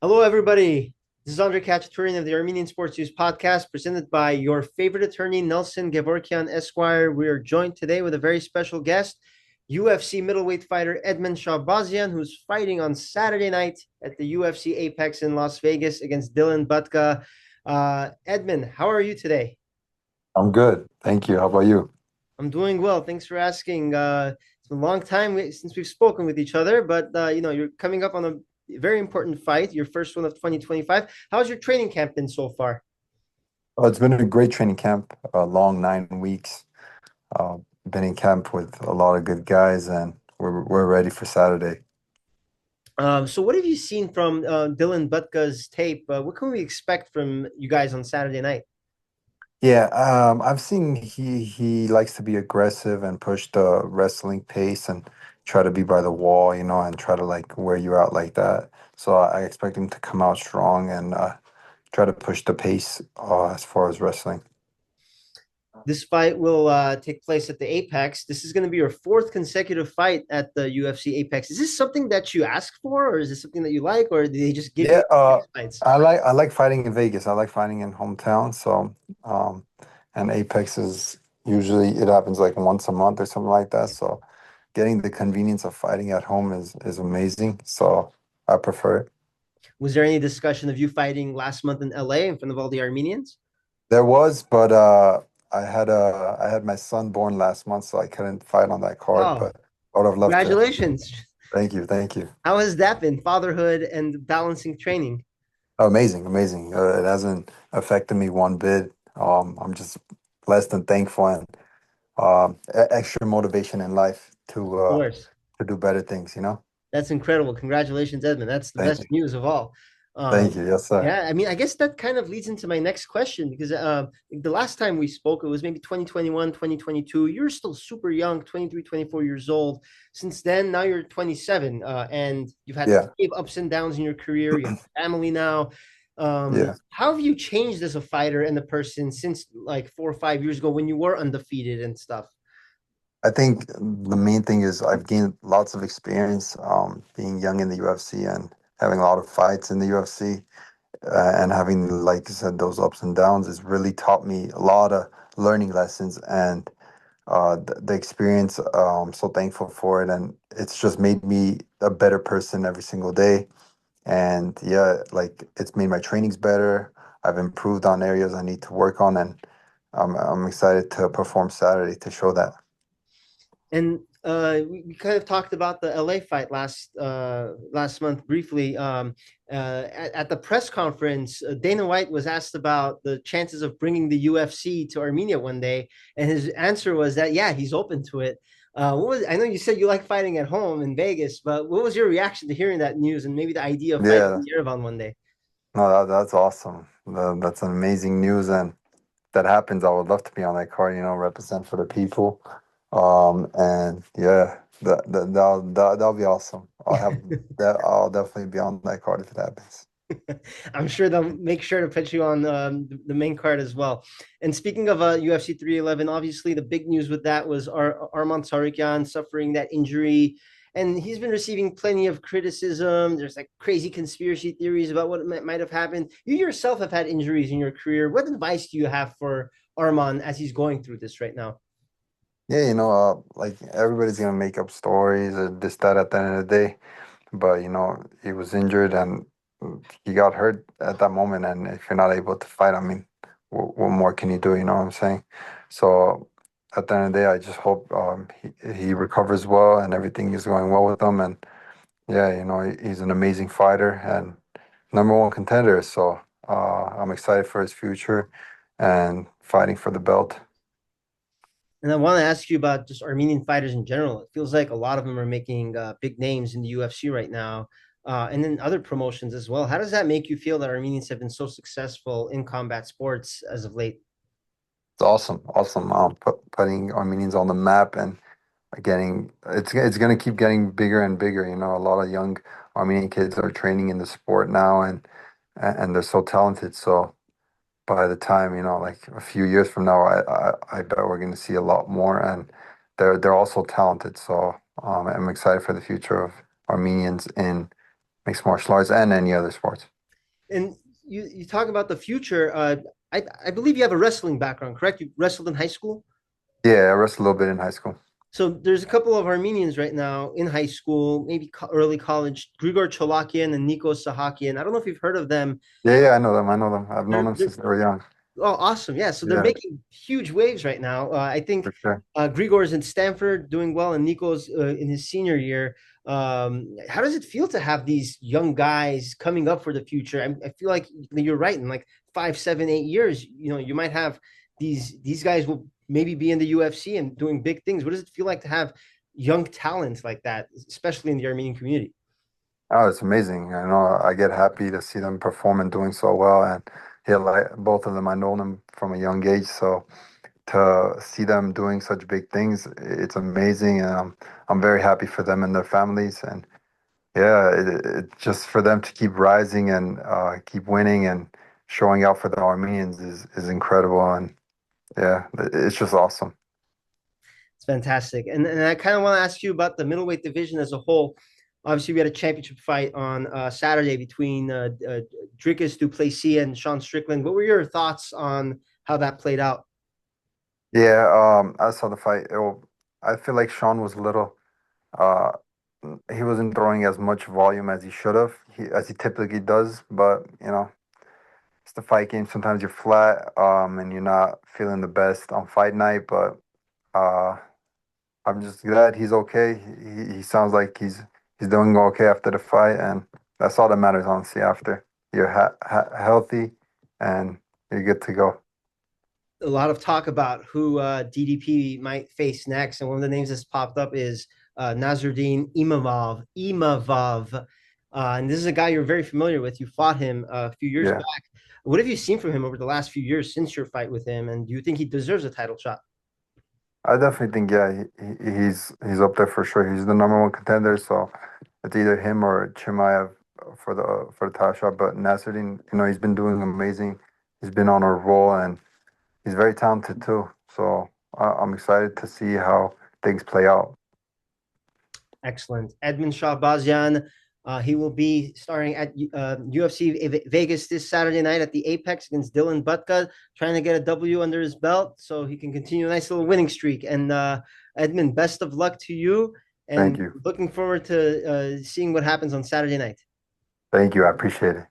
Hello, everybody. This is Khatchaturian of the Armenian Sports News podcast, presented by your favorite attorney, Nelson Gevorkyan, Esquire. We are joined today with a very special guest, UFC middleweight fighter Edmen Shahbazyan, who's fighting on Saturday night at the UFC Apex in Las Vegas against Dylan Budka. Edmen, how are you today? I'm good. Thank you. How about you? I'm doing well. Thanks for asking. It's been a long time since we've spoken with each other, but you're coming up on a very important fight, your first one of 2025. How's your training camp been so far? It's been a great training camp, a long 9 weeks. Uh, been in camp with a lot of good guys, and we're ready for Saturday. So what have you seen from Dylan Butka's tape? What can we expect from you guys on Saturday night? Yeah, I've seen he likes to be aggressive and push the wrestling pace and try to be by the wall, and try to like wear you out like that. So I expect him to come out strong and try to push the pace as far as wrestling. This fight will take place at the Apex. This is going to be your fourth consecutive fight at the UFC Apex. Is this something that you asked for, or is this something that you like, or did they just give Yeah, you fights? I like fighting in Vegas. I like fighting in hometown. So, and Apex is usually it happens like once a month or something like that. So, getting the convenience of fighting at home is amazing. So, I prefer it. Was there any discussion of you fighting last month in LA in front of all the Armenians? There was, but I had my son born last month, so I couldn't fight on that card. Oh, But I would have loved to. congratulations. Thank you, thank you. How has that been? Fatherhood and balancing training. Oh, amazing, amazing. It hasn't affected me one bit. I'm just blessed and thankful and extra motivation in life Of course. to do better things. That's incredible. Congratulations, Edmund. That's the Thank best you. news of all. Thank Um, you. Yes, sir. yeah, I mean, I guess that kind of leads into my next question because the last time we spoke, it was maybe 2021, 2022. You're still super young, 23, 24 years old. Since then, now you're 27, and you've had Yeah. plenty of ups and downs in your career. You have a family now. Yeah. How have you changed as a fighter and a person since like 4 or 5 years ago when you were undefeated and stuff? I think the main thing is I've gained lots of experience being young in the UFC and having a lot of fights in the UFC and having, like you said, those ups and downs has really taught me a lot of learning lessons and the experience. I'm so thankful for it, and it's just made me a better person every single day. And yeah, like it's made my trainings better. I've improved on areas I need to work on, and I'm excited to perform Saturday to show that. And we kind of talked about the LA fight last month briefly. At the press conference, Dana White was asked about the chances of bringing the UFC to Armenia one day, and his answer was that yeah, he's open to it. I know you said you like fighting at home in Vegas, but what was your reaction to hearing that news and maybe the idea of fighting Yeah, in Yerevan one day? no, that's awesome. That's an amazing news, and if that happens, I would love to be on that card. Represent for the people. And yeah, that'll be awesome. I'll have that. I'll definitely be on that card if it happens. I'm sure they'll make sure to put you on the main card as well. And speaking of UFC 311, obviously the big news with that was Arman Tsarukyan suffering that injury, and he's been receiving plenty of criticism. There's like crazy conspiracy theories about what might have happened. You yourself have had injuries in your career. What advice do you have for Arman as he's going through this right now? Yeah, like everybody's gonna make up stories or this, that at the end of the day. But he was injured and he got hurt at that moment. And if you're not able to fight, I mean, what more can you do? You know what I'm saying? So at the end of the day, I just hope he recovers well and everything is going well with him. And yeah, he's an amazing fighter and number one contender. So I'm excited for his future and fighting for the belt. And I want to ask you about just Armenian fighters in general. It feels like a lot of them are making big names in the UFC right now, and then other promotions as well. How does that make you feel that Armenians have been so successful in combat sports as of late? It's awesome, awesome. Putting Armenians on the map and getting it's gonna keep getting bigger and bigger. A lot of young Armenian kids are training in the sport now, and they're so talented. So by the time like a few years from now, I bet we're gonna see a lot more, and they're also talented. So I'm excited for the future of Armenians in mixed martial arts and any other sports. And you talk about the future. I believe you have a wrestling background, correct? You wrestled in high school. Yeah, I wrestled a little bit in high school. So there's a couple of Armenians right now in high school, maybe early college, Grigor Cholakian and Nico Sahakian. I don't know if you've heard of them. Yeah, yeah, I know them. I know them. I've known They're them they're since they were young. Oh, awesome. Yeah. So they're Yeah, making huge waves right now. I think for sure. Grigor's in Stanford doing well, and Nico's in his senior year. How does it feel to have these young guys coming up for the future? I feel like you're right. In like 5, 7, 8 years, you might have these guys will maybe be in the UFC and doing big things. What does it feel like to have young talent like that, especially in the Armenian community? Oh, it's amazing. I know I get happy to see them perform and doing so well. And yeah, like both of them, I know them from a young age. So to see them doing such big things, it's amazing. And I'm very happy for them and their families. And yeah, it just for them to keep rising and keep winning and showing out for the Armenians is incredible. And yeah, it's just awesome. It's fantastic. And I kind of want to ask you about the middleweight division as a whole. Obviously, we had a championship fight on Saturday between Dricus du Plessis and Sean Strickland. What were your thoughts on how that played out? Yeah, I saw the fight. I feel like Sean was a little. Uh, he wasn't throwing as much volume as he should have, as he typically does. But it's the fight game. Sometimes you're flat, and you're not feeling the best on fight night. But uh, I'm just glad he's okay. He sounds like he's doing okay after the fight, and that's all that matters, honestly. After you're healthy and you're good to go. A lot of talk about who DDP might face next, and one of the names that's popped up is Nazardine Imavov, and this is a guy you're very familiar with. You fought him a few years Yeah, back. What have you seen from him over the last few years since your fight with him? And do you think he deserves a title shot? I definitely think he's up there for sure. He's the number one contender, so it's either him or Chimaev for the title shot. But Nasruddin, he's been doing amazing. He's been on a roll, and he's very talented too. So I'm excited to see how things play out. Excellent. Edmen Shahbazyan, he will be starring at UFC Vegas this Saturday night at the Apex against Dylan Budka, trying to get a W under his belt so he can continue a nice little winning streak. And Edmund, best of luck to you, Thank and you. looking forward to seeing what happens on Saturday night. Thank you. I appreciate it.